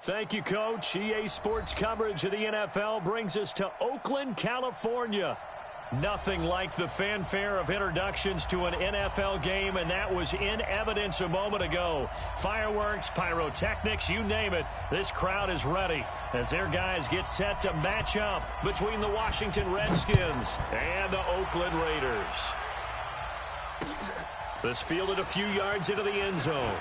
Thank you, Coach. EA Sports coverage of the NFL brings us to Oakland, California. Nothing like the fanfare of introductions to an NFL game, and that was in evidence a moment ago. Fireworks, pyrotechnics, you name it. This crowd is ready as their guys get set to match up between the Washington Redskins and the Oakland Raiders. This fielded a few yards into the end zone.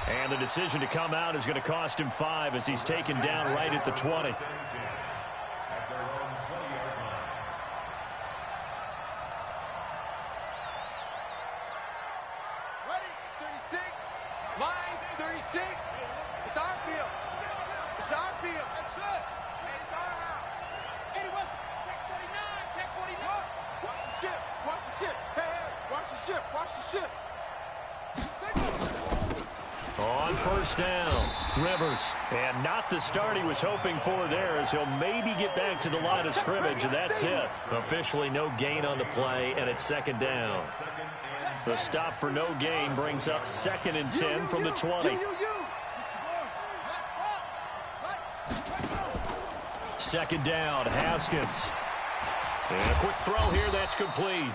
And the decision to come out is going to cost him 5 as he's taken down right at the 20. Ready, 36, line 36. It's our field. It's our field. That's it. It's our house. Anyone? Check 49. Check 49. Watch the ship. Watch the ship. Hey, hey. Watch the ship. Watch the ship. On first down, Rivers. And not the start he was hoping for there, as he'll maybe get back to the line of scrimmage, and that's it. Officially no gain on the play, and it's second down. The stop for no gain brings up 2nd and 10 from the 20. Second down, Haskins. And a quick throw here, that's complete.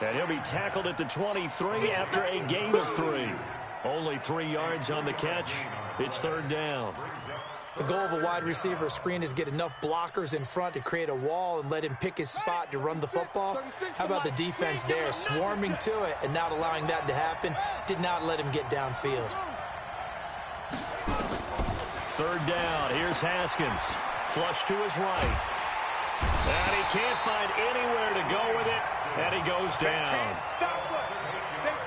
And he'll be tackled at the 23 after a gain of 3. Only 3 yards on the catch. It's third down. The goal of a wide receiver screen is get enough blockers in front to create a wall and let him pick his spot to run the football. How about the defense there, swarming to it and not allowing that to happen? Did not let him get downfield. Third down. Here's Haskins. Flush to his right. And he can't find anywhere to go with it. And he goes down.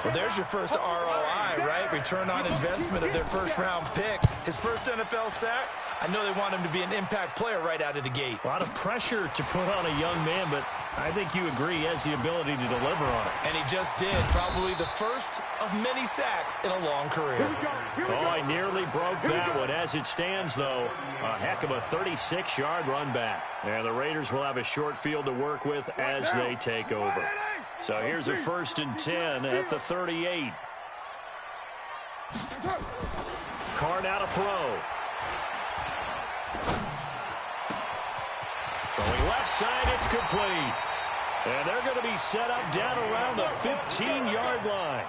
Well, there's your first ROI, right? Return on investment of their first-round pick. His first NFL sack. I know they want him to be an impact player right out of the gate. A lot of pressure to put on a young man, but I think you agree he has the ability to deliver on it. And he just did. Probably the first of many sacks in a long career. Oh, I nearly broke that one. As it stands, though, a heck of a 36-yard run back. And the Raiders will have a short field to work with as they take over. So here's a 1st and 10 at the 38. Card out a throw. Throwing left side, it's complete. And they're going to be set up down around the 15-yard line.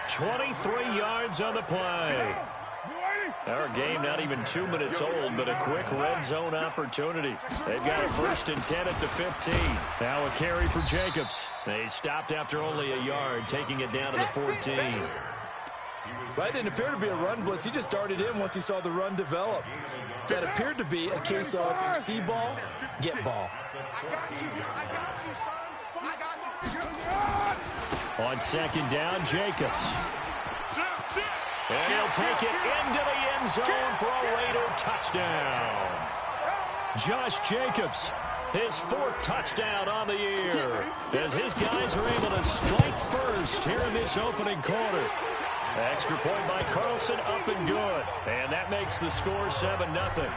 23 yards on the play. Our game not even 2 minutes old, but a quick red zone opportunity. They've got a 1st and 10 at the 15. Now a carry for Jacobs. They stopped after only a yard, taking it down to the 14. That didn't appear to be a run blitz. He just darted in once he saw the run develop. That appeared to be a case of see ball, get ball. On second down, Jacobs. And he'll take it into the end zone for a Raider touchdown. Josh Jacobs, his 4th touchdown on the year, as his guys are able to strike first here in this opening quarter. Extra point by Carlson, up and good. And that makes the score 7-0.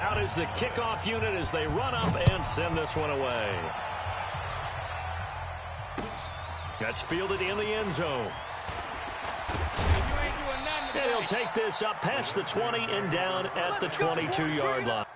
Out is the kickoff unit as they run up and send this one away. That's fielded in the end zone. And he'll take this up past the 20 and down at the 22-yard line.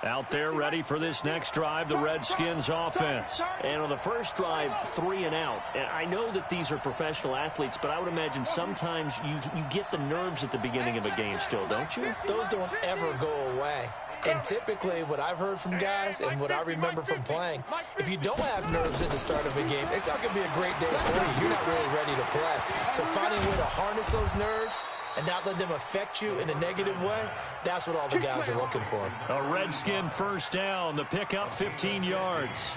Out there ready for this next drive, the Redskins offense. And on the first drive, 3 and out. And I know that these are professional athletes, but I would imagine sometimes you get the nerves at the beginning of a game still, don't you? Those don't ever go away. And typically, what I've heard from guys and what I remember from playing, if you don't have nerves at the start of a game, it's not going to be a great day for you. You're not really ready to the play. So finding a way to harness those nerves and not let them affect you in a negative way, that's what all the guys are looking for. A Redskin first down, the pickup 15 yards.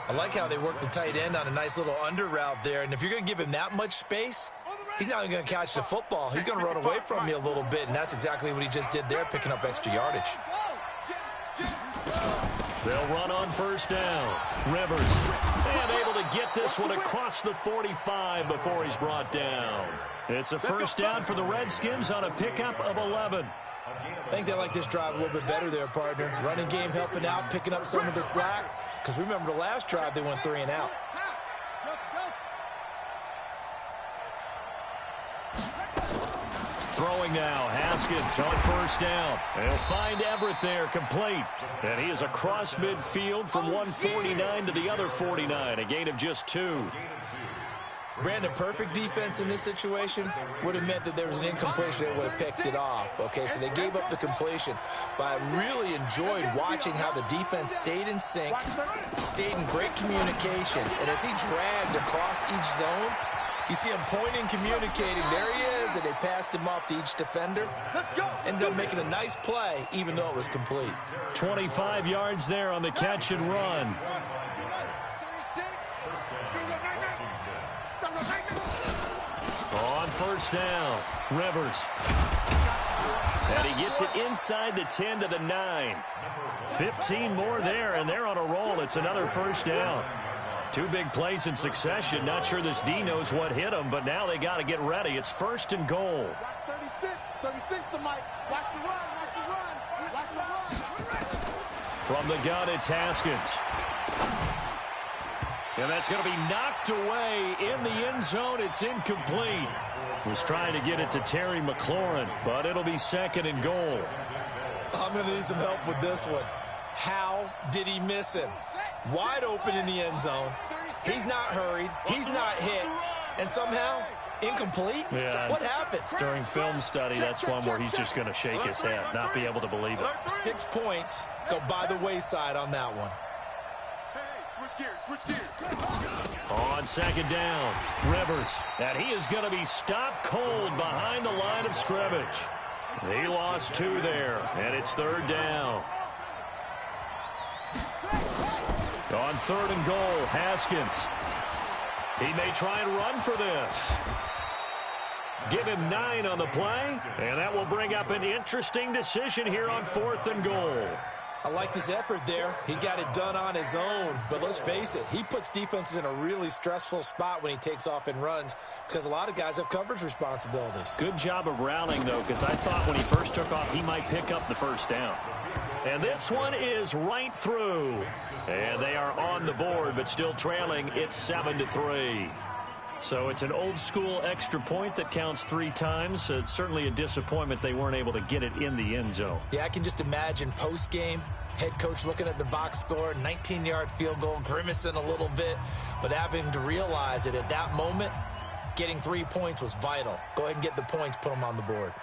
I like how they work the tight end on a nice little under route there. And if you're going to give him that much space, he's not even going to catch the football. He's going to run away from you a little bit, and that's exactly what he just did there, picking up extra yardage. They'll run on first down. Rivers, and able to get this one across the 45 before he's brought down. It's a first down for the Redskins on a pickup of 11. I think they like this drive a little bit better there, partner. Running game helping out, picking up some of the slack. Because remember the last drive, they went 3 and out. Throwing now, Haskins on first down. They'll find Everett there, complete. And he is across midfield from 149 to the other 49, a gain of just 2. Brandon, perfect defense in this situation would have meant that there was an incompletion. They would have picked it off. Okay, so they gave up the completion. But I really enjoyed watching how the defense stayed in sync, stayed in great communication. And as he dragged across each zone, you see him pointing, communicating. There he is, and they passed him off to each defender. Ended up making a nice play, even though it was complete. 25 yards there on the catch and run. On first down, Rivers. And he gets it inside the 10 to the 9. 15 more there, and they're on a roll. It's another first down. 2 big plays in succession. Not sure this D knows what hit him, but now they got to get ready. It's first and goal. Watch 36 to Mike. Watch the run, watch the run. From the gun, it's Haskins. And that's going to be knocked away in the end zone. It's incomplete. Was trying to get it to Terry McLaurin, but it'll be second and goal. I'm going to need some help with this one. How did he miss him? Wide open in the end zone. He's not hurried. He's not hit. And somehow, incomplete? Yeah. What happened? During film study, that's one where he's just going to shake his head, not be able to believe it. 6 points go by the wayside on that one. Switch gears. On second down, Rivers. And he is going to be stopped cold behind the line of scrimmage. He lost 2 there, and it's third down. On third and goal, Haskins. He may try and run for this. Give him 9 on the play, and that will bring up an interesting decision here on fourth and goal. I liked his effort there. He got it done on his own. But let's face it, he puts defenses in a really stressful spot when he takes off and runs because a lot of guys have coverage responsibilities. Good job of rallying, though, because I thought when he first took off, he might pick up the first down. And this one is right through. And they are on the board, but still trailing. It's 7-3. So it's an old-school extra point that counts 3 times. It's certainly a disappointment they weren't able to get it in the end zone. Yeah, I can just imagine post-game, head coach looking at the box score, 19-yard field goal, grimacing a little bit, but having to realize that at that moment, getting 3 points was vital. Go ahead and get the points, put them on the board.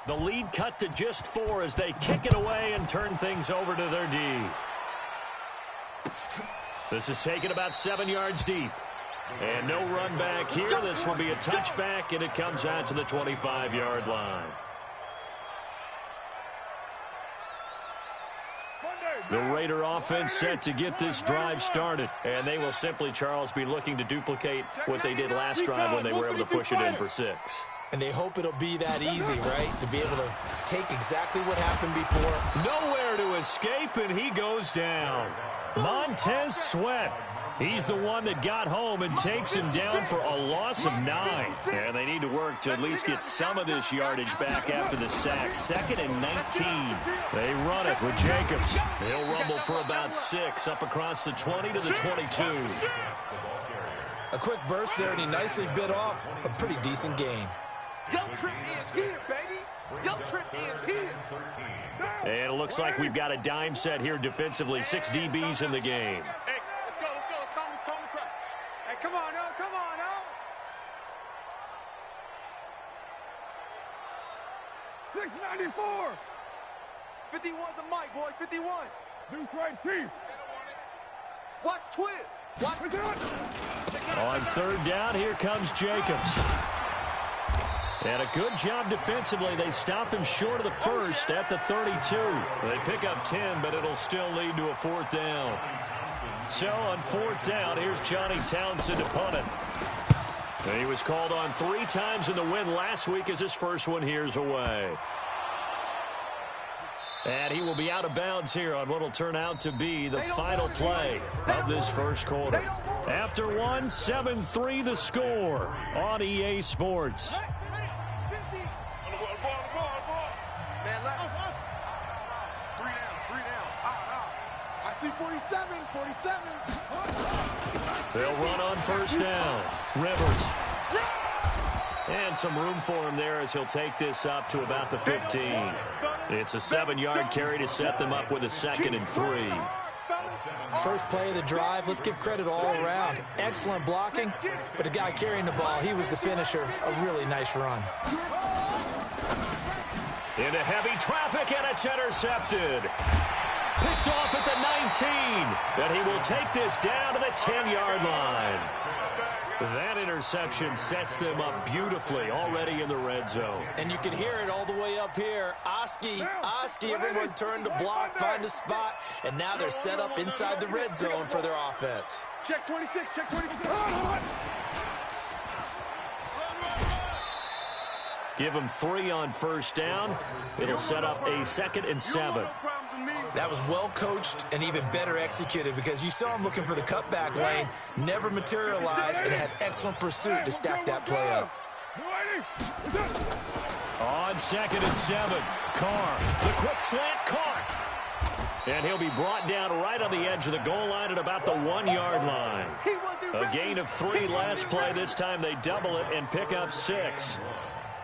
The lead cut to just 4 as they kick it away and turn things over to their D. This is taken about 7 yards deep. And no run back here. This will be a touchback, and it comes out to the 25-yard line. The Raider offense set to get this drive started. And they will simply, Charles, be looking to duplicate what they did last drive when they were able to push it in for 6. And they hope it'll be that easy, right? To be able to take exactly what happened before. Nowhere to escape, and he goes down. Montez Sweat. He's the one that got home and takes him down for a loss of 9. And they need to work to at least get some of this yardage back after the sack. 2nd and 19. They run it with Jacobs. He'll rumble for about 6 up across the 20 to the 22. A quick burst there, and he nicely bit off a pretty decent gain. Yo trip is here, baby. Yo trip is here. And it looks like we've got a dime set here defensively. 6 DBs in the game. Hey, let's go. Calm the crowd. Hey, come on now. 694. 51's the mic, boys. 51. Deuce right, Chief. Watch twist. Watch. On third down, here comes Jacobs. And a good job defensively. They stop him short of the first at the 32. They pick up 10, but it'll still lead to a fourth down. So on fourth down, here's Johnny Townsend to punt it. He was called on 3 times in the win last week as his first one here's away. And he will be out of bounds here on what will turn out to be the final play of this first quarter. After one, 7-3 the score on EA Sports. I see 47. They'll run on first down. Rivers. And some room for him there as he'll take this up to about the 15. It's a 7-yard carry to set them up with a 2nd and 3. First play of the drive, let's give credit all around. Excellent blocking, but the guy carrying the ball, he was the finisher. A really nice run. Into heavy traffic, and it's intercepted. Picked off at the 19, and he will take this down to the 10-yard line. That interception sets them up beautifully already in the red zone. And you can hear it all the way up here. Oski, everyone turned to block, find a spot, and now they're set up inside the red zone for their offense. Check 26, check 26. Give them 3 on first down. It'll set up a 2nd and 7. That was well coached and even better executed because you saw him looking for the cutback lane, never materialized, and had excellent pursuit to stack that play up. On 2nd and 7, Carr, the quick slant, Carr. And he'll be brought down right on the edge of the goal line at about the 1-yard line. A gain of 3 last play. This time they double it and pick up 6.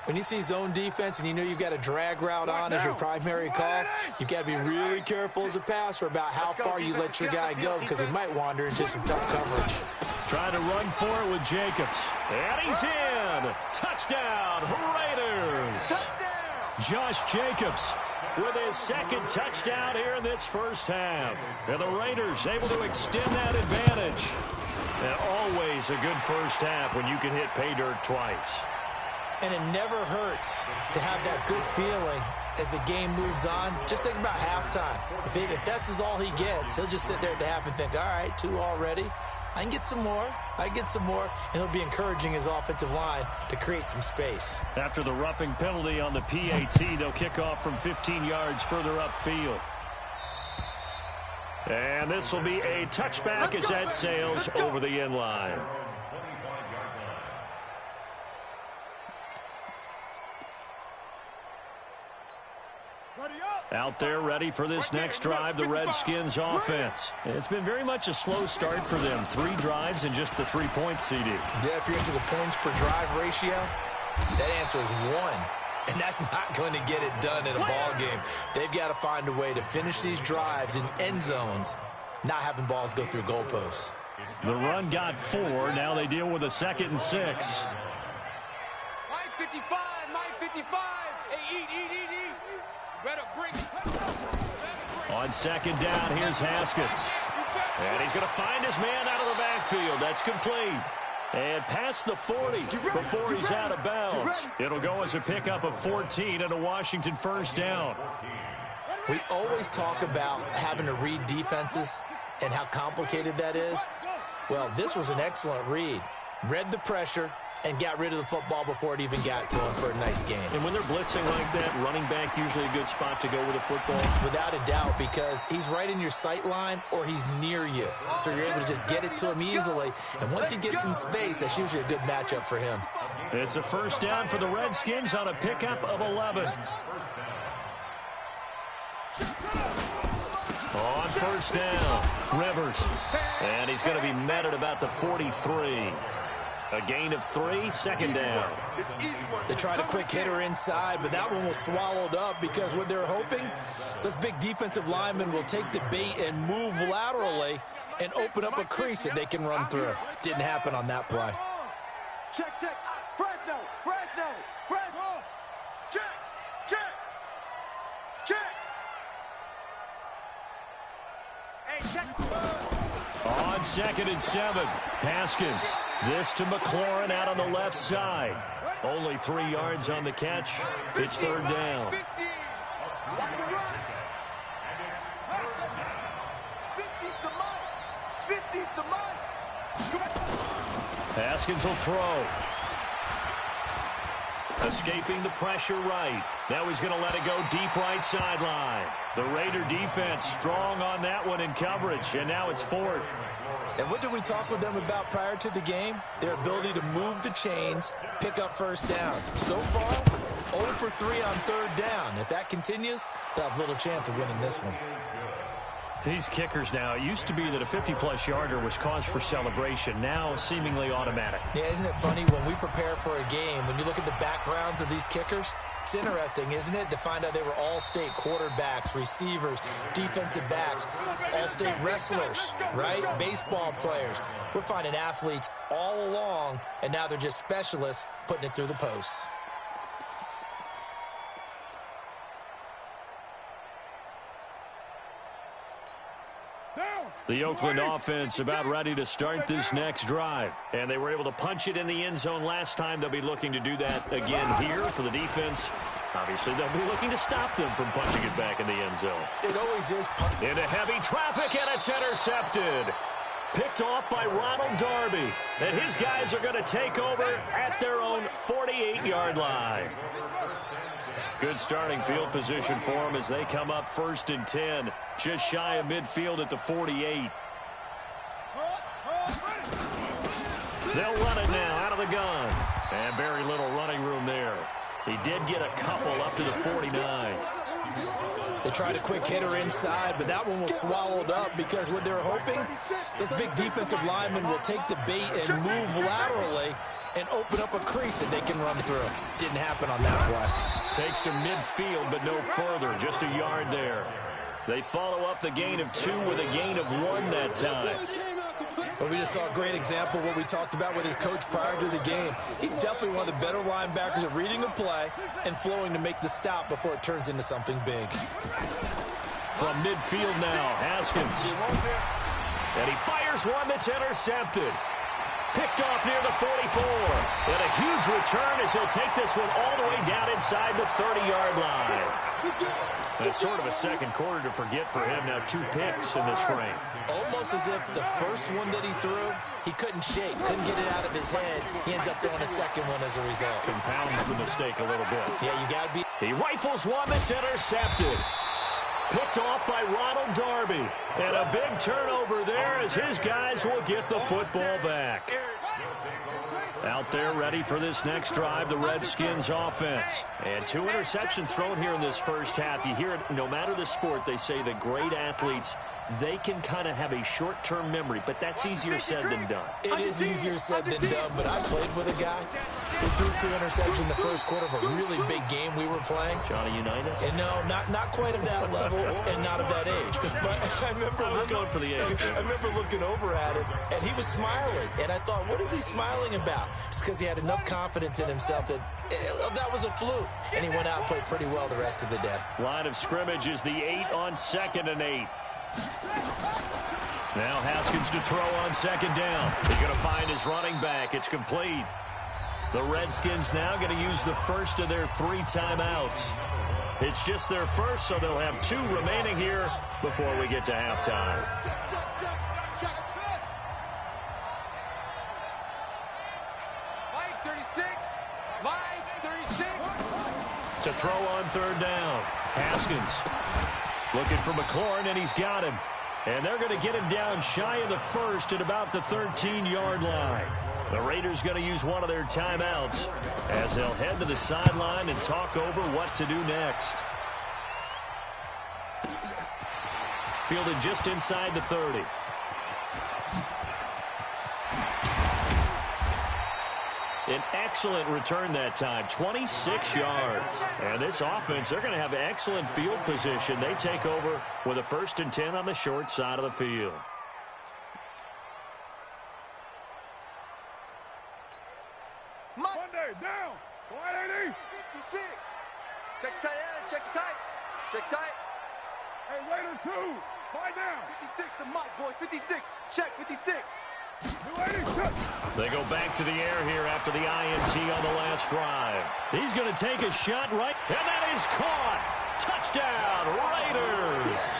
When you see zone defense and you know you've got a drag route on as your primary call, you've got to be really careful as a passer about how far you let your guy go because he might wander into some tough coverage. Trying to run for it with Jacobs. And he's in. Touchdown, Raiders. Josh Jacobs with his 2nd touchdown here in this first half. And the Raiders able to extend that advantage. And always a good first half when you can hit pay dirt twice. And it never hurts to have that good feeling as the game moves on. Just think about halftime. If that's all he gets, he'll just sit there at the half and think, all right, 2 already. I can get some more. And he'll be encouraging his offensive line to create some space. After the roughing penalty on the PAT, they'll kick off from 15 yards further upfield. And this will be a touchback as that sails over the end line. Out there ready for this next drive, the Redskins offense. And it's been very much a slow start for them. 3 drives and just the 3-point CD. Yeah, if you're into the points per drive ratio, that answer is 1. And that's not going to get it done in a ball game. They've got to find a way to finish these drives in end zones, not having balls go through goalposts. The run got 4. Now they deal with a 2nd and 6. Mike 55, Mike 55. Hey, eat. Better bring it. On 2nd down, here's Haskins. And he's going to find his man out of the backfield. That's complete. And past the 40 before he's out of bounds. It'll go as a pickup of 14 and a Washington first down. We always talk about having to read defenses and how complicated that is. Well, this was an excellent read. Read the pressure and got rid of the football before it even got to him for a nice gain. And when they're blitzing like that, running back usually a good spot to go with the football? Without a doubt, because he's right in your sight line or he's near you. So you're able to just get it to him easily. And once he gets in space, that's usually a good matchup for him. It's a first down for the Redskins on a pickup of 11. On first down, Rivers. And he's going to be met at about the 43. A gain of 3, 2nd down. They tried a quick hitter inside, but that one was swallowed up because what they're hoping, those big defensive linemen will take the bait and move laterally and open up a crease that they can run through. Didn't happen on that play. Check. Fresno. Check. Hey, check. on 2nd and 7. Haskins. This to McLaurin out on the left side. Only 3 yards on the catch. It's 3rd down. Haskins will throw. Escaping the pressure right. Now he's going to let it go deep right sideline. The Raider defense strong on that one in coverage, and now it's 4th. And what did we talk with them about prior to the game? Their ability to move the chains, pick up first downs. So far, 0 for 3 on 3rd down. If that continues, they'll have little chance of winning this one. These kickers now, it used to be that a 50-plus yarder was cause for celebration. Now seemingly automatic. Yeah, isn't it funny when we prepare for a game, when you look at the backgrounds of these kickers, it's interesting, isn't it, to find out they were all-state quarterbacks, receivers, defensive backs, all-state wrestlers, right? Baseball players. We're finding athletes all along, and now they're just specialists putting it through the posts. The Oakland offense about ready to start this next drive. And they were able to punch it in the end zone last time. They'll be looking to do that again here for the defense. Obviously, they'll be looking to stop them from punching it back in the end zone. It always is. Into heavy traffic, and it's intercepted. Picked off by Ronald Darby. And his guys are going to take over at their own 48-yard line. Good starting field position for them as they come up 1st and 10. Just shy of midfield at the 48. They'll run it now out of the gun. And very little running room there. He did get a couple up to the 49. They tried a quick hitter inside, but that one was swallowed up because what they're hoping, those big defensive linemen will take the bait and move laterally and open up a crease that they can run through. Didn't happen on that play. Takes to midfield, but no further. Just a yard there. They follow up the gain of 2 with a gain of 1 that time. But we just saw a great example of what we talked about with his coach prior to the game. He's definitely one of the better linebackers at reading a play and flowing to make the stop before it turns into something big. From midfield now, Haskins. And he fires one that's intercepted. Picked off near the 44. And a huge return as he'll take this one all the way down inside the 30-yard line. That's sort of a second quarter to forget for him. Now 2 picks in this frame. Almost as if the first one that he threw, he couldn't shake, couldn't get it out of his head. He ends up throwing a second one as a result. Compounds the mistake a little bit. Yeah, you got to be. He rifles one that's intercepted. Picked off by Ronald Darby. And a big turnover there as his guys will get the football back. Out there ready for this next drive, the Redskins offense. And 2 interceptions thrown here in this first half. You hear it, no matter the sport, they say the great athletes, they can kind of have a short-term memory, but that's easier said than done. It is easier said than done, but I played with a guy who threw 2 interceptions in the first quarter of a really big game we were playing. Johnny Unitas? And no, not quite of that level and not of that age. But I was going for the age. I remember looking over at him, and he was smiling. And I thought, what is he smiling about? It's because he had enough confidence in himself that that was a fluke. And he went out and played pretty well the rest of the day. Line of scrimmage is the 8 on 2nd and 8. Now Haskins to throw on 2nd down. He's going to find his running back. It's complete. The Redskins now going to use the first of their 3 timeouts. It's just their first, so they'll have 2 remaining here before we get to halftime. To throw on 3rd down. Haskins looking for McLaurin, and he's got him. And they're going to get him down shy of the first at about the 13-yard line. The Raiders going to use one of their timeouts as they'll head to the sideline and talk over what to do next. Fielded just inside the 30. An excellent return that time, 26 yards. And this offense, they're going to have excellent field position. They take over with a 1st and 10 on the short side of the field. Monday, down. Squad 80. 56. Check tight, check tight. Check tight. Hey, Raider 2. Fight down. 56 to Mike, boys. 56. Check 56. They go back to the air here after the INT on the last drive. He's going to take a shot right, and that is caught. Touchdown, Raiders.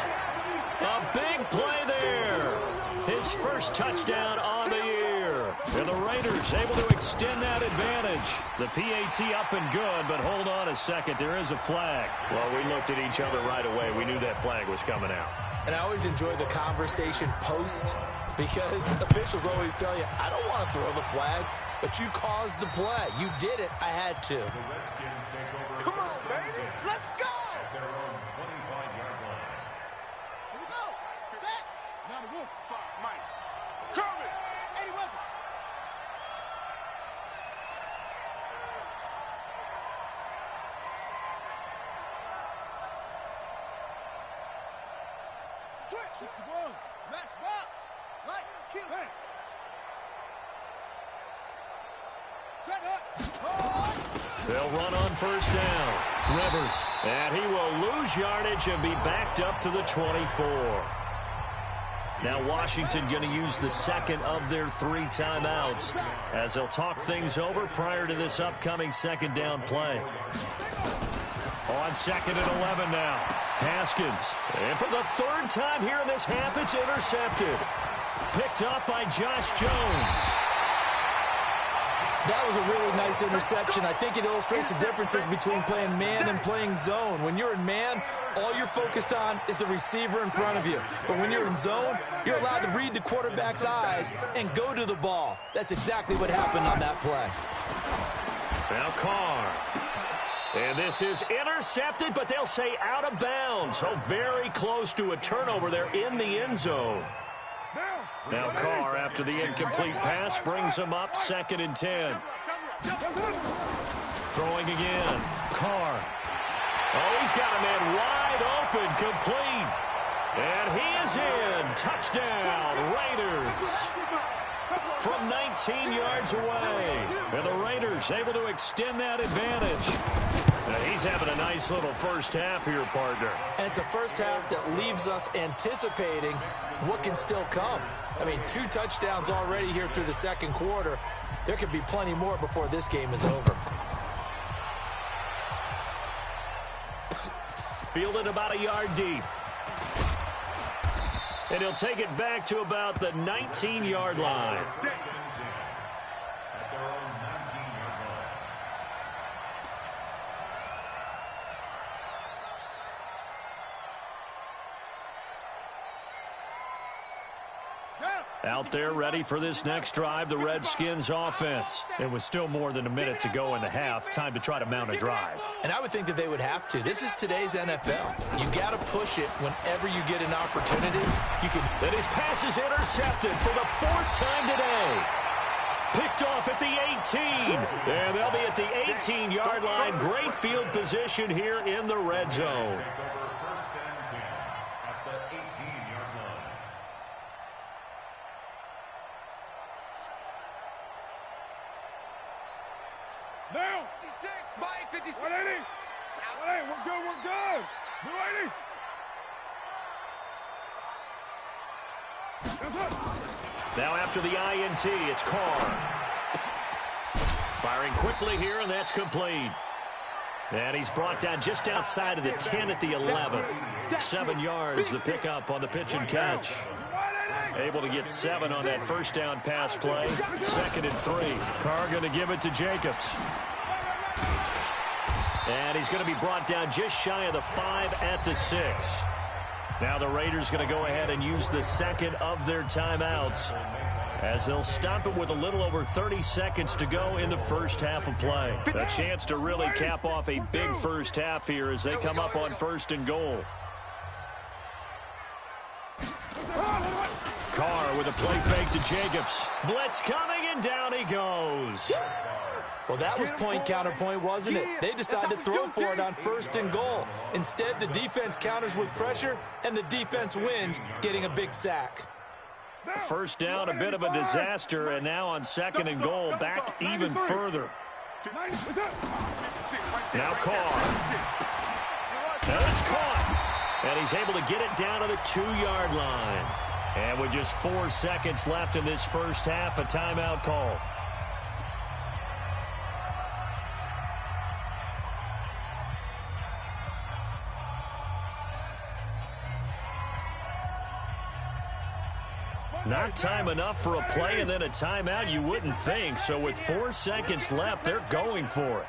A big play there. His first touchdown on the year. And the Raiders able to extend that advantage. The PAT up and good, but hold on a second. There is a flag. Well, we looked at each other right away. We knew that flag was coming out. And I always enjoy the conversation post because officials always tell you, I don't want to throw the flag, but you caused the play. You did it. I had to. Come on, baby. Let's go. Their own 25-yard line. Here we go. Set. Now the wolf. Mike. Coming. Eddie Wilson. Switch. 61. Match box. Right. Kill. Hey. Set up. They'll run on first down. Rivers. And he will lose yardage and be backed up to the 24. Now Washington going to use the second of their 3 timeouts as they'll talk things over prior to this upcoming second down play. On second and 11 now. Haskins. And for the 3rd time here in this half, it's intercepted. Picked up by Josh Jones. That was a really nice interception. I think it illustrates the differences between playing man and playing zone. When you're in man, all you're focused on is the receiver in front of you. But when you're in zone, you're allowed to read the quarterback's eyes and go to the ball. That's exactly what happened on that play. Now Carr. And this is intercepted, but they'll say out of bounds. So very close to a turnover there in the end zone. Now Carr, after the incomplete pass, brings him up 2nd and 10. Throwing again. Carr. Oh, he's got a man wide open, complete. And he is in. Touchdown, Raiders. From 19 yards away. And the Raiders able to extend that advantage. Now he's having a nice little first half here, partner. And it's a first half that leaves us anticipating what can still come. I mean, 2 touchdowns already here through the second quarter. There could be plenty more before this game is over. Fielded about a yard deep. And he'll take it back to about the 19-yard line. Out there ready for this next drive, the Redskins offense. And with still more than a minute to go in the half, time to try to mount a drive. And I would think that they would have to. This is today's NFL. You got to push it whenever you get an opportunity. You can. And his pass is intercepted for the 4th time today. Picked off at the 18. And they'll be at the 18-yard line. Great field position here in the red zone. Now, 56, Mike, 56. 180. 180, we're good, we're good. 180. Now after the INT, it's Carr. Firing quickly here, and that's complete. And he's brought down just outside of the 10 at the 11. 7 yards, the pickup on the pitch and catch. Able to get 7 on that first down pass play. 2nd and 3. Carr going to give it to Jacobs. And he's going to be brought down just shy of the 5 at the 6. Now the Raiders going to go ahead and use the second of their timeouts as they'll stop it with a little over 30 seconds to go in the first half of play. A chance to really cap off a big first half here as they come up on 1st and goal. Carr with a play fake to Jacobs. Blitz coming, and down he goes. Well, that was point counterpoint, wasn't it? They decided to throw for it on 1st and goal. Instead, the defense counters with pressure, and the defense wins, getting a big sack. First down, a bit of a disaster, and now on 2nd and goal, back even further. Now Carr. Now it's caught. And he's able to get it down to the 2-yard line. And with just 4 seconds left in this first half, a timeout call. Not time enough for a play and then a timeout, you wouldn't think. So with 4 seconds left, they're going for it.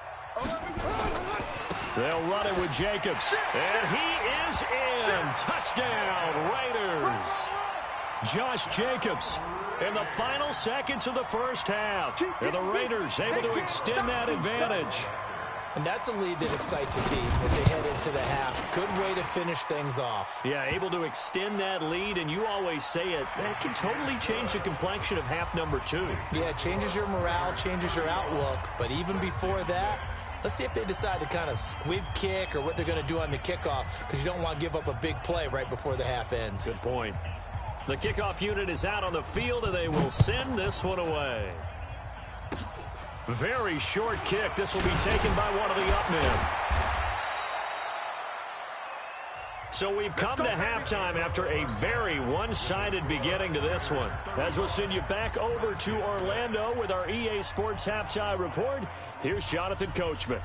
They'll run it with Jacobs. And he is in. Touchdown, Raiders. Josh Jacobs in the final seconds of the first half. And the Raiders able to extend that advantage. And that's a lead that excites a team as they head into the half. Good way to finish things off. Yeah, able to extend that lead, and you always say it, that can totally change the complexion of half number 2. Yeah, it changes your morale, changes your outlook. But even before that, let's see if they decide to kind of squib kick or what they're going to do on the kickoff, because you don't want to give up a big play right before the half ends. Good point. The kickoff unit is out on the field, and they will send this one away. Very short kick. This will be taken by one of the up men. So we've come to halftime after a very one-sided beginning to this one. As we'll send you back over to Orlando with our EA Sports Halftime Report, here's Jonathan Coachman.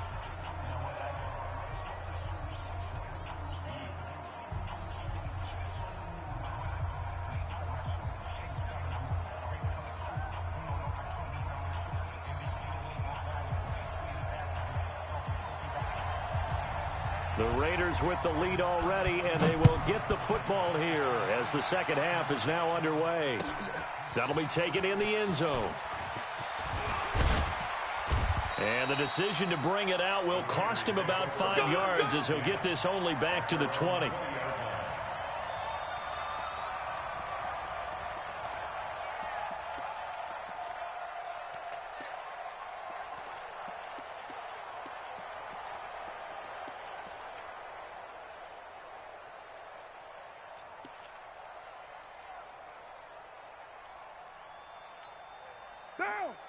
The Raiders with the lead already, and they will get the football here as the second half is now underway. That'll be taken in the end zone. And the decision to bring it out will cost him about 5 yards as he'll get this only back to the 20.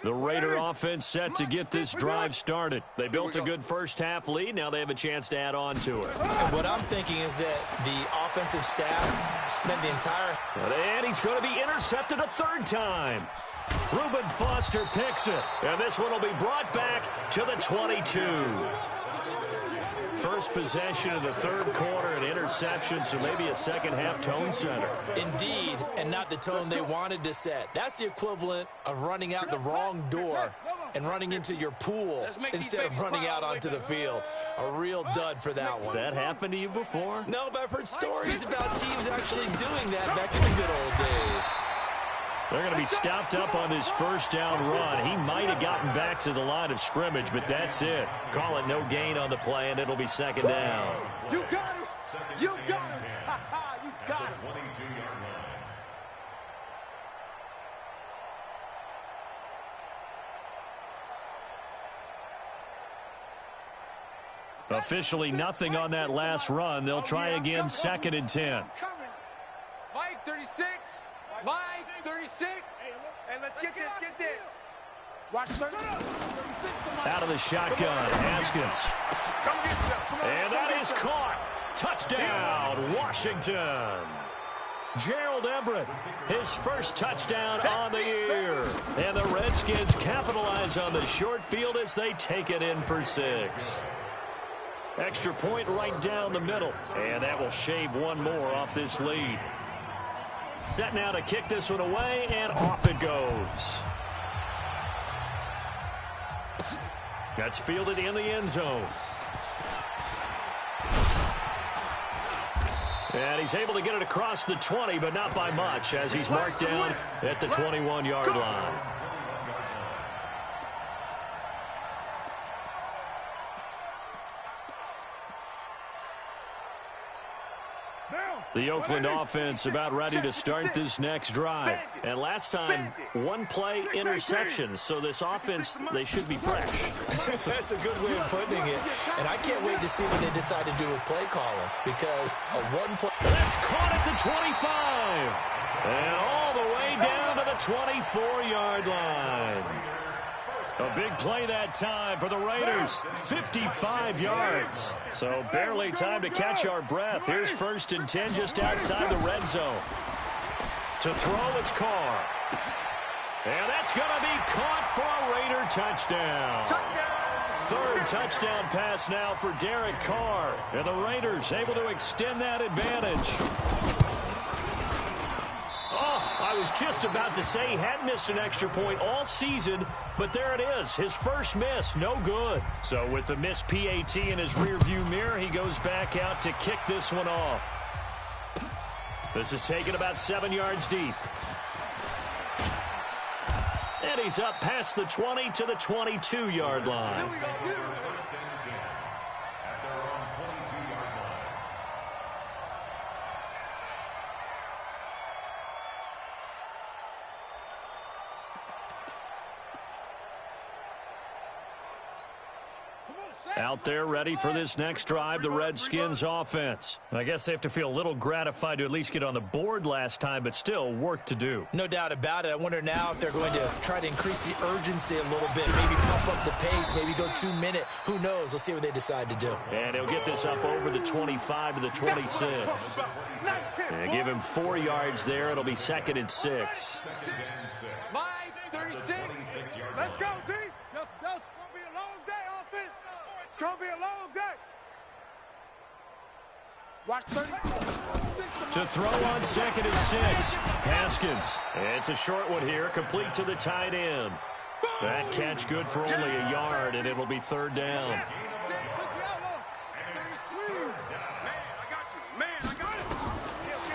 The Raider offense set to get this drive started. They built a good first half lead. Now they have a chance to add on to it. And what I'm thinking is that the offensive staff spent the entire... And he's going to be intercepted a third time. Reuben Foster picks it. And this one will be brought back to the 22. First possession of the third quarter, an interception, so maybe a second half tone setter. Indeed, and not the tone they wanted to set. That's the equivalent of running out the wrong door and running into your pool instead of running out onto the field. A real dud for that one. Has that happened to you before? No, but I've heard stories about teams actually doing that back in the good old days. They're going to be stopped up on this first down run. He might have gotten back to the line of scrimmage, but that's it. Call it no gain on the play, and it'll be second down. You got it. You got it. You got it. 22-yard line. Officially nothing on that last run. They'll try again, second and 10. Mike, 36. Mike, 36. And let's get this, Watch 36. Out of the shotgun, Haskins. And that is caught. Touchdown, Washington. Gerald Everett, his first touchdown on the year. And the Redskins capitalize on the short field as they take it in for 6. Extra point right down the middle. And that will shave one more off this lead. Set now to kick this one away, and off it goes. That's fielded in the end zone. And he's able to get it across the 20, but not by much, as he's marked down at the 21-yard line. The Oakland offense about ready to start this next drive. And last time, one play interception. So this offense, they should be fresh. That's a good way of putting it. And I can't wait to see what they decide to do with play calling. Because a one-play... That's caught at the 25. And all the way down to the 24-yard line. A big play that time for the Raiders. 55 yards. So barely time to catch our breath. Here's first and 10 just outside the red zone. To throw, it's Carr. And that's going to be caught for a Raider touchdown. Third touchdown pass now for Derek Carr. And the Raiders able to extend that advantage. Oh, I was just about to say he hadn't missed an extra point all season, but there it is. His first miss, no good. So with the missed PAT in his rearview mirror, he goes back out to kick this one off. This is taken about 7 yards deep. And he's up past the 20 to the 22-yard line. Out there ready for this next drive, the Redskins offense. I guess they have to feel a little gratified to at least get on the board last time, but still work to do. No doubt about it. I wonder now if they're going to try to increase the urgency a little bit, maybe pump up the pace, maybe go 2-minute. Who knows? Let's see what they decide to do. And he'll get this up over the 25 to the 26. And give him 4 yards there. It'll be 2nd and 6. Line 36. Let's go, D. That's going to be a long day, offense. It's going to be a long day. Watch 30. To throw on 2nd and 6. Haskins. It's a short one here, complete to the tight end. That catch good for only a yard, and it'll be 3rd down.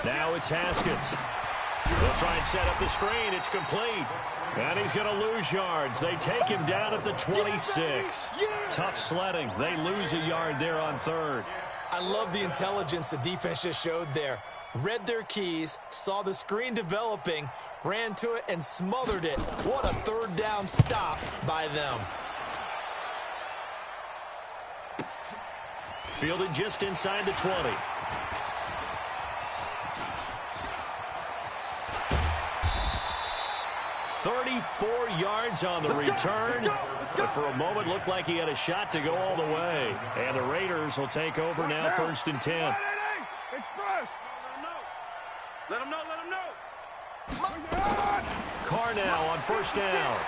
Now it's Haskins. They'll try and set up the screen. It's complete. And he's going to lose yards. They take him down at the 26. Tough sledding. They lose a yard there on 3rd. I love the intelligence the defense just showed there. Read their keys, saw the screen developing, ran to it, and smothered it. What a 3rd down stop by them. Fielded just inside the 20. $34 yards on the return, but for a moment looked like he had a shot to go all the way. And the Raiders will take over now, 1st and 10. Let him know, let him know. Carr now on 1st down.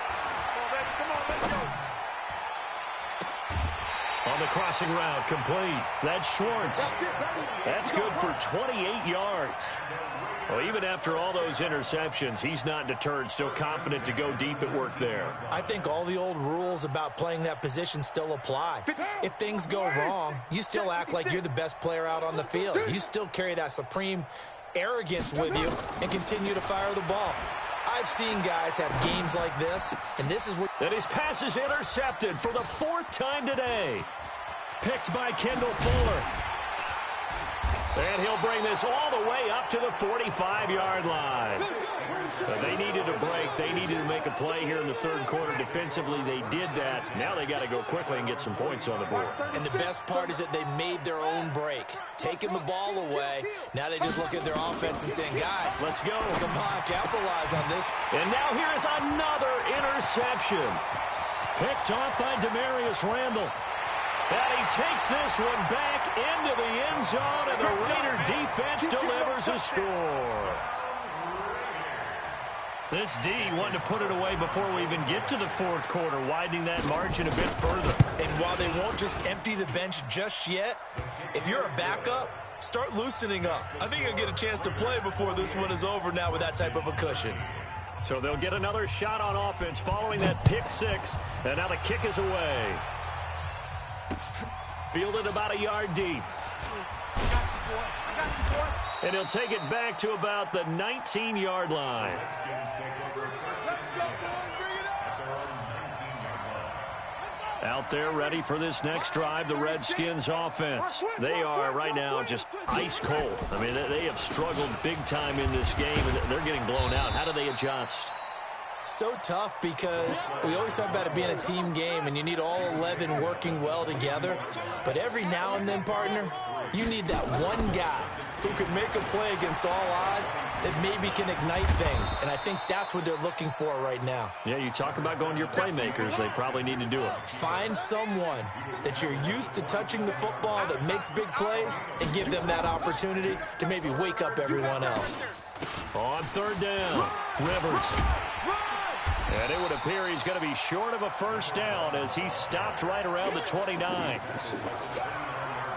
On the crossing route, complete. That's Schwartz. That's good for 28 yards. Well, even after all those interceptions, he's not deterred, still confident to go deep at work there. I think all the old rules about playing that position still apply. If things go wrong, you still act like you're the best player out on the field. You still carry that supreme arrogance with you and continue to fire the ball. I've seen guys have games like this, and this is where... And his pass is intercepted for the 4th time today. Picked by Kendall Fuller. And he'll bring this all the way up to the 45-yard line. They needed a break. They needed to make a play here in the 3rd quarter. Defensively, they did that. Now they got to go quickly and get some points on the board. And the best part is that they made their own break. Taking the ball away. Now they just look at their offense and saying, guys, let's go. Come on, capitalize on this. And now here's another interception. Picked off by Demarius Randall. And he takes this one back into the end zone, and the Raider defense delivers a score. This D wanted to put it away before we even get to the 4th quarter, widening that margin a bit further. And while they won't just empty the bench just yet, if you're a backup, start loosening up. I think you'll get a chance to play before this one is over now with that type of a cushion. So they'll get another shot on offense following that pick 6, and now the kick is away. Fielded about a yard deep. I got you, boy. And he'll take it back to about the 19-yard line. Out there ready for this next drive, the Redskins offense. They are right now just ice cold. I mean, they have struggled big time in this game, and they're getting blown out. How do they adjust? So tough because we always talk about it being a team game and you need all 11 working well together. But every now and then, partner, you need that one guy who can make a play against all odds that maybe can ignite things. And I think that's what they're looking for right now. Yeah, you talk about going to your playmakers. They probably need to do it. Find someone that you're used to touching the football that makes big plays and give them that opportunity to maybe wake up everyone else. On third down, Rivers. And it would appear he's going to be short of a first down as he stopped right around the 29.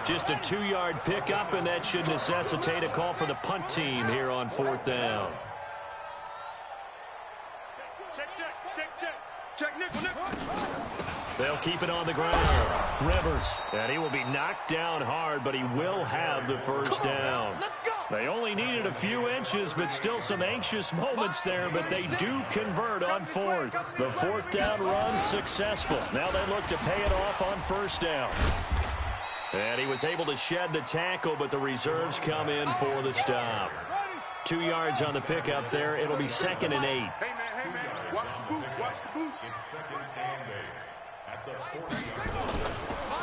Just a 2-yard pickup, and that should necessitate a call for the punt team here on fourth down. Check, nickel. They'll keep it on the ground. Rivers, and he will be knocked down hard, but he will have the first down. Let's go. They only needed a few inches, but still some anxious moments there, but they do convert on fourth. The fourth down run successful. Now they look to pay it off on first down. And he was able to shed the tackle, but the reserves come in for the stop. 2 yards on the pickup there. It'll be 2nd and 8. Hey, man. Watch the boot.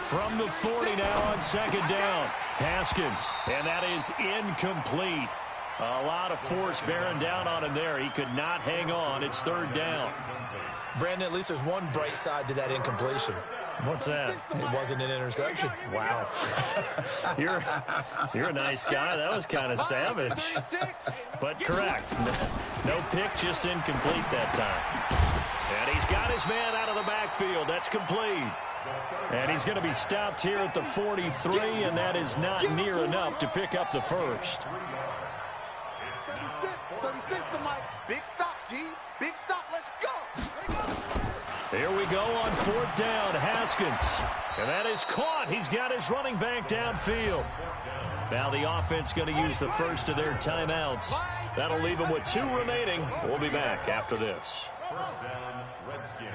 From the 40 now on 2nd down. Haskins, and that is incomplete. A lot of force bearing down on him there. He could not hang on. It's 3rd down. Brandon, at least there's one bright side to that incompletion. What's that? It wasn't an interception. Wow. You're a nice guy. That was kind of savage. But correct. No pick, just incomplete that time. And he's got his man out of the backfield. That's complete. And he's going to be stopped here at the 43, and that is not near enough to pick up the first. 36 to Mike. Big stop, G. Big stop. Let's go. Here we go on 4th down. Haskins. And that is caught. He's got his running back downfield. Now the offense going to use the first of their timeouts. That'll leave them with 2 remaining. We'll be back after this. First down, Redskins.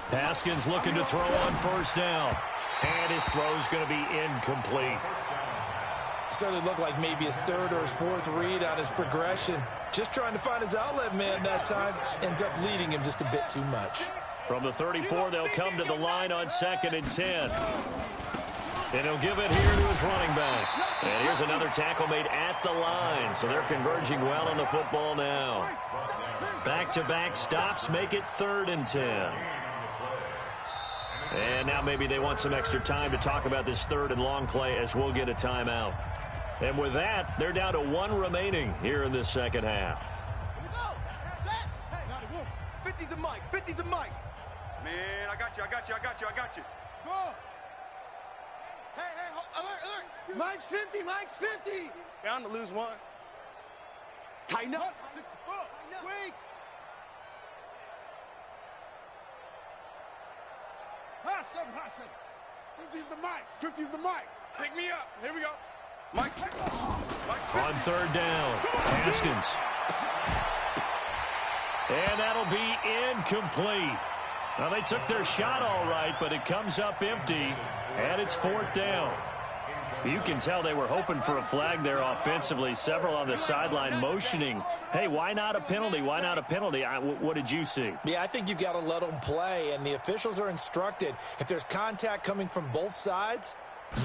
Haskins looking to throw on first down. And his throw's going to be incomplete. Certainly looked like maybe his 3rd or his 4th read on his progression. Just trying to find his outlet man that time. Ends up leading him just a bit too much. From the 34, they'll come to the line on 2nd and 10. And he'll give it here to his running back. And here's another tackle made at the line. So they're converging well on the football now. Back-to-back stops make it 3rd and 10. And now maybe they want some extra time to talk about this 3rd and long play as we'll get a timeout. And with that, they're down to 1 remaining here in this second half. 50 to Mike. Man, I got you. Go. Hey, alert. Mike's 50. Bound to lose 1. Tighten up. 64. Wait. Hot 7. 50's the Mike. Pick me up. Here we go. Mike. On 3rd down, Haskins. And that'll be incomplete. Now, they took their shot all right, but it comes up empty, and it's 4th down. You can tell they were hoping for a flag there offensively. Several on the sideline motioning, hey, why not a penalty? What did you see? Yeah, I think you've got to let them play, and the officials are instructed. If there's contact coming from both sides,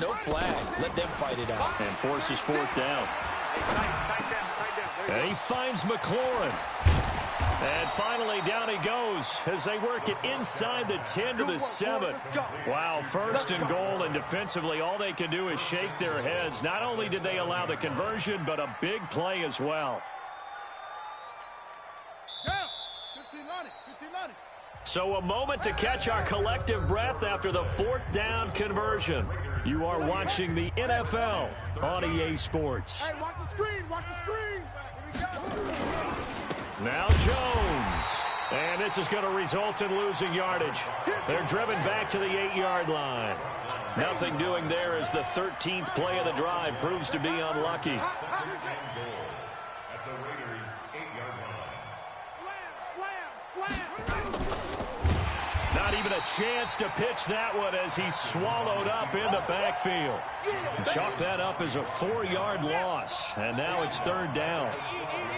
no flag. Let them fight it out. And forces 4th down. And he finds McLaurin. And finally, down he goes as they work it inside the 10 to the 7. Wow, 1st and goal, and defensively, all they can do is shake their heads. Not only did they allow the conversion, but a big play as well. So a moment to catch our collective breath after the 4th down conversion. You are watching the NFL on EA Sports. Hey, watch the screen. Here we go. Now Jones. And this is going to result in losing yardage. They're driven back to the 8-yard line. Nothing doing there as the 13th play of the drive proves to be unlucky. At the Raiders' 8-yard line. Slam. Not even a chance to pitch that one as he's swallowed up in the backfield. Chalk that up as a 4-yard loss. And now it's 3rd down.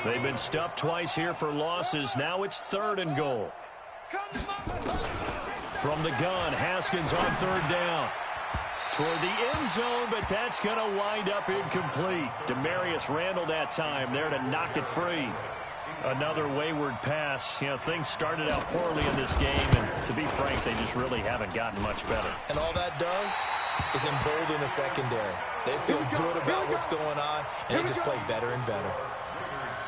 They've been stuffed twice here for losses. Now it's 3rd and goal. From the gun, Haskins on 3rd down. Toward the end zone, but that's going to wind up incomplete. Demarius Randall that time there to knock it free. Another wayward pass. You know, things started out poorly in this game, and to be frank, they just really haven't gotten much better. And all that does is embolden the secondary. They feel good about what's going on, and they just play better and better.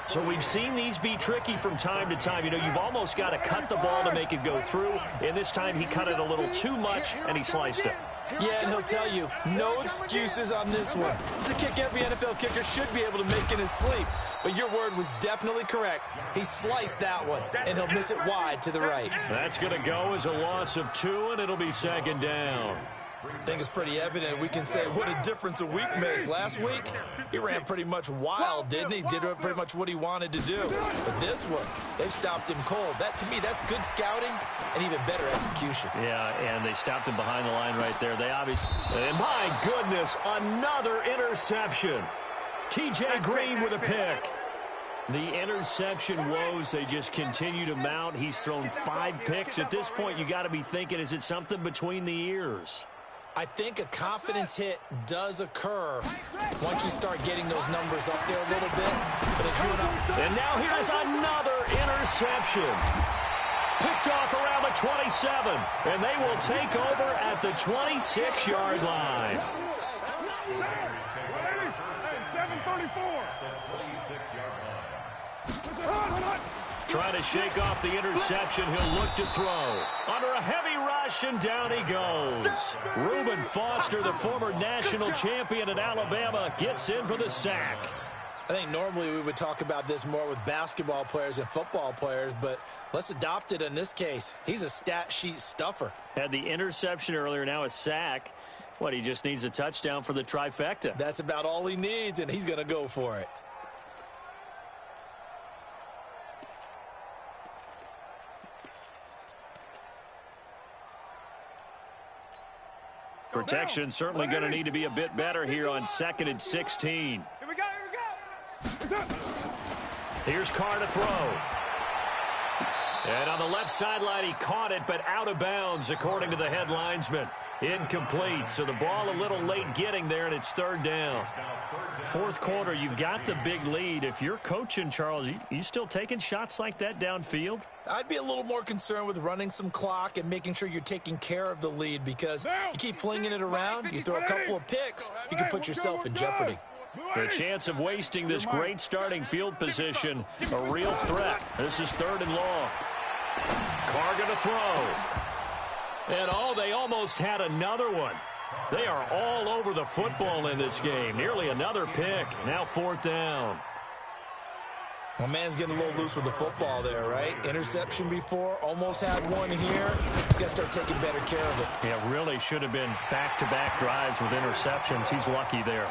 So we've seen these be tricky from time to time. You know, you've almost got to cut the ball to make it go through, and this time he cut it a little too much, and he sliced it. Yeah, and he'll tell you, no excuses on this one. It's a kick every NFL kicker should be able to make in his sleep. But your word was definitely correct. He sliced that one, and he'll miss it wide to the right. That's going to go as a loss of 2, and it'll be second down. I think it's pretty evident. We can say what a difference a week makes. Last week, he ran pretty much wild, didn't he? Did pretty much what he wanted to do. But this one, they've stopped him cold. That, to me, that's good scouting and even better execution. Yeah, and they stopped him behind the line right there. They obviously... And my goodness, another interception. T.J. Green with a pick. The interception woes, they just continue to mount. He's thrown 5 picks. At this point, you got to be thinking, is it something between the ears? I think a confidence hit does occur once you start getting those numbers up there a little bit. But as you and now here's another interception. Picked off around the 27, and they will take over at the 26-yard line. 734. Trying to shake off the interception. He'll look to throw. Under a heavy rush, and down he goes. Reuben Foster, the former national champion at Alabama, gets in for the sack. I think normally we would talk about this more with basketball players and football players, but let's adopt it in this case. He's a stat sheet stuffer. Had the interception earlier, now a sack. What, he just needs a touchdown for the trifecta. That's about all he needs, and he's going to go for it. Protection certainly going to need to be a bit better here on 2nd and 16. Here we go, here we go. Here's Carr to throw. And on the left sideline, he caught it, but out of bounds, according to the head linesman. Incomplete, so the ball a little late getting there, and it's 3rd down. 4th quarter, you've got the big lead. If you're coaching, Charles, you still taking shots like that downfield? I'd be a little more concerned with running some clock and making sure you're taking care of the lead, because you keep flinging it around, you throw a couple of picks, you can put yourself in jeopardy. The chance of wasting this great starting field position, a real threat. This is 3rd and long. Carr going to throw. And they almost had another one. They are all over the football in this game. Nearly another pick. Now 4th down. Well, man's getting a little loose with the football there, right? Interception before, almost had one here. He's got to start taking better care of it. Yeah, really should have been back-to-back drives with interceptions. He's lucky there.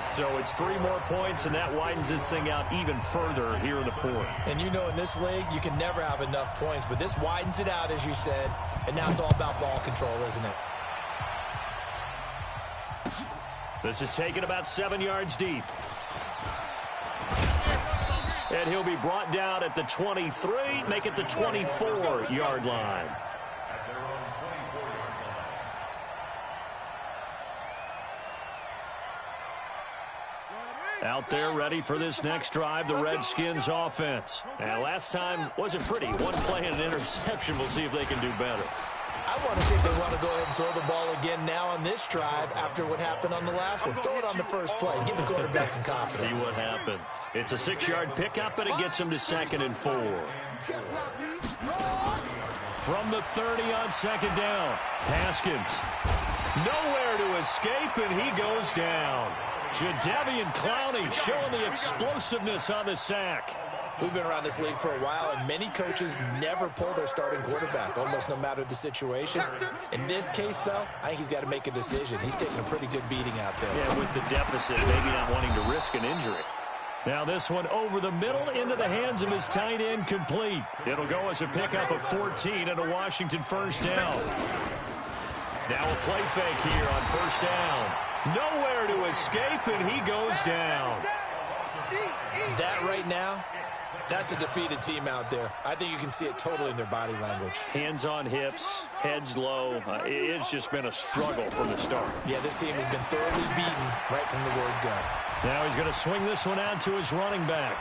So it's 3 more points, and that widens this thing out even further here in the 4th. And you know, in this league, you can never have enough points, but this widens it out, as you said, and now it's all about ball control, isn't it? This is taken about 7 yards deep. And he'll be brought down at the 23, make it the 24-yard line. Out there ready for this next drive, the Redskins offense. And last time wasn't pretty. One play and an interception. We'll see if they can do better. I want to see if they want to go ahead and throw the ball again now on this drive after what happened on the last one. Throw it on the first play. Give the quarterback some confidence. See what happens. It's a 6-yard pickup, and it gets him to 2nd and 4. From the 30 on 2nd down, Haskins. Nowhere to escape, and he goes down. Jadeveon Clowney showing the explosiveness on the sack. We've been around this league for a while, and many coaches never pull their starting quarterback, almost no matter the situation. In this case, though, I think he's got to make a decision. He's taking a pretty good beating out there. Yeah, with the deficit, maybe not wanting to risk an injury. Now this one over the middle into the hands of his tight end, complete. It'll go as a pickup of 14 and a Washington 1st down. Now a play fake here on 1st down. Nowhere to escape, and he goes down. That right now, that's a defeated team out there. I think you can see it totally in their body language. Hands on hips, heads low. It's just been a struggle from the start. Yeah, this team has been thoroughly beaten right from the word go. Now he's going to swing this one out to his running back.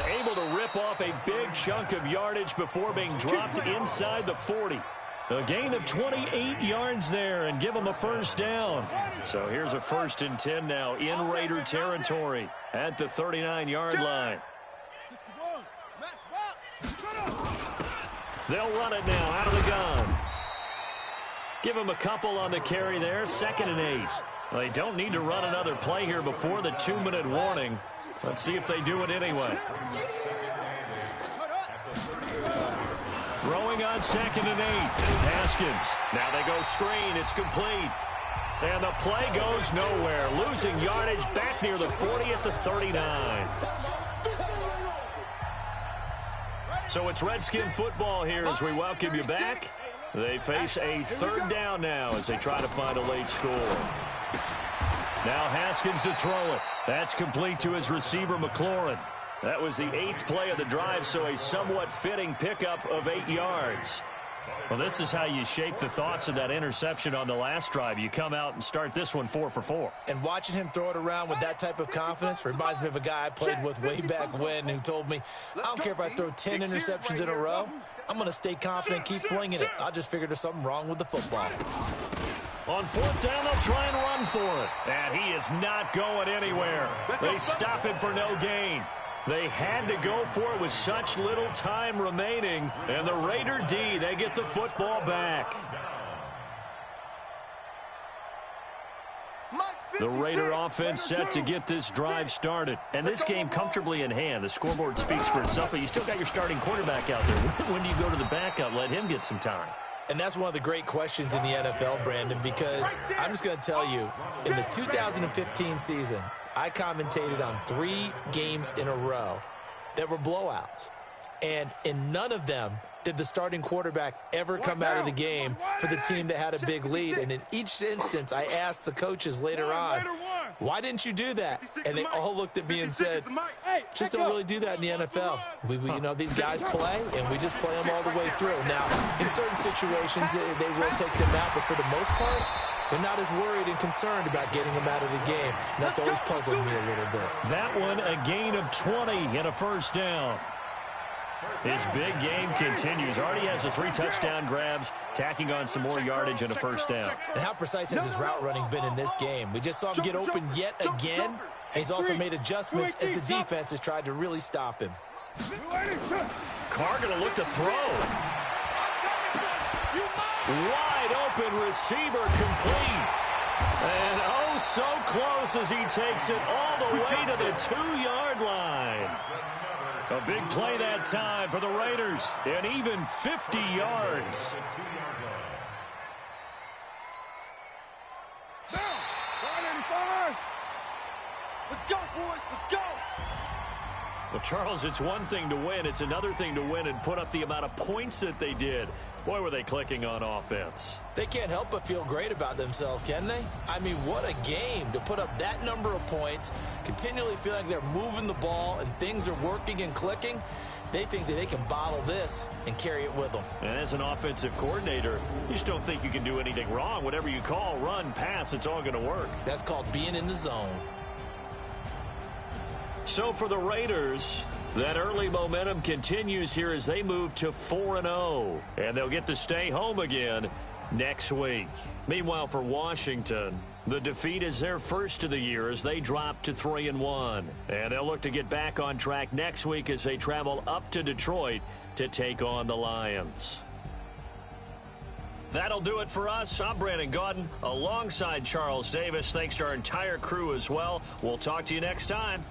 able to rip off a big chunk of yardage before being dropped inside the 40. A gain of 28 yards there and give them a first down. So here's a 1st and 10 now in Raider territory at the 39-yard line. They'll run it now out of the gun. Give them a couple on the carry there, 2nd and 8. Well, they don't need to run another play here before the 2-minute warning. Let's see if they do it anyway. Throwing on 2nd and 8. Haskins. Now they go screen. It's complete. And the play goes nowhere. Losing yardage back near the 40 at the 39. So it's Redskin football here as we welcome you back. They face a 3rd down now as they try to find a late score. Now Haskins to throw it. That's complete to his receiver, McLaurin. That was the 8th play of the drive, so a somewhat fitting pickup of 8 yards. Well, this is how you shake the thoughts of that interception on the last drive. You come out and start this one 4 for 4. And watching him throw it around with that type of confidence reminds me of a guy I played with way back when who told me, I don't care if I throw 10 interceptions in a row. I'm going to stay confident, keep flinging it. I just figured there's something wrong with the football. On 4th down, they'll try and run for it. And he is not going anywhere. They stop him for no gain. They had to go for it with such little time remaining. And the Raider D, they get the football back. The Raider offense set to get this drive started. And this game comfortably in hand. The scoreboard speaks for itself, but you still got your starting quarterback out there. When do you go to the backup? Let him get some time. And that's one of the great questions in the NFL, Brandon, because I'm just going to tell you, in the 2015 season, I commentated on 3 games in a row that were blowouts. And in none of them did the starting quarterback ever come out of the game for the team that had a big lead. And in each instance, I asked the coaches later on, why didn't you do that? And they all looked at me and said, just don't really do that in the NFL. We you know, these guys play, and we just play them all the way through. Now, in certain situations, they will take them out, but for the most part, they're not as worried and concerned about getting them out of the game. And that's always puzzled me a little bit. That one, a gain of 20 and a first down. His big game continues. Already has the 3 touchdown grabs, tacking on some more yardage and a first down. And how precise has his route running been in this game? We just saw him get open yet again. And he's also made adjustments as the defense has tried to really stop him. Carr going to look to throw. Wide open receiver complete. And oh, so close as he takes it all the way to the 2-yard line. A big play that time for the Raiders, and even 50 yards. Let's go, boys. Let's go. Well, Charles, it's one thing to win. It's another thing to win and put up the amount of points that they did. Boy, were they clicking on offense. They can't help but feel great about themselves, can they? I mean, what a game to put up that number of points, continually feel like they're moving the ball and things are working and clicking. They think that they can bottle this and carry it with them. And as an offensive coordinator, you just don't think you can do anything wrong. Whatever you call, run, pass, it's all going to work. That's called being in the zone. So for the Raiders, that early momentum continues here as they move to 4-0. And they'll get to stay home again next week. Meanwhile, for Washington, the defeat is their first of the year as they drop to 3-1. And they'll look to get back on track next week as they travel up to Detroit to take on the Lions. That'll do it for us. I'm Brandon Gaudin alongside Charles Davis. Thanks to our entire crew as well. We'll talk to you next time.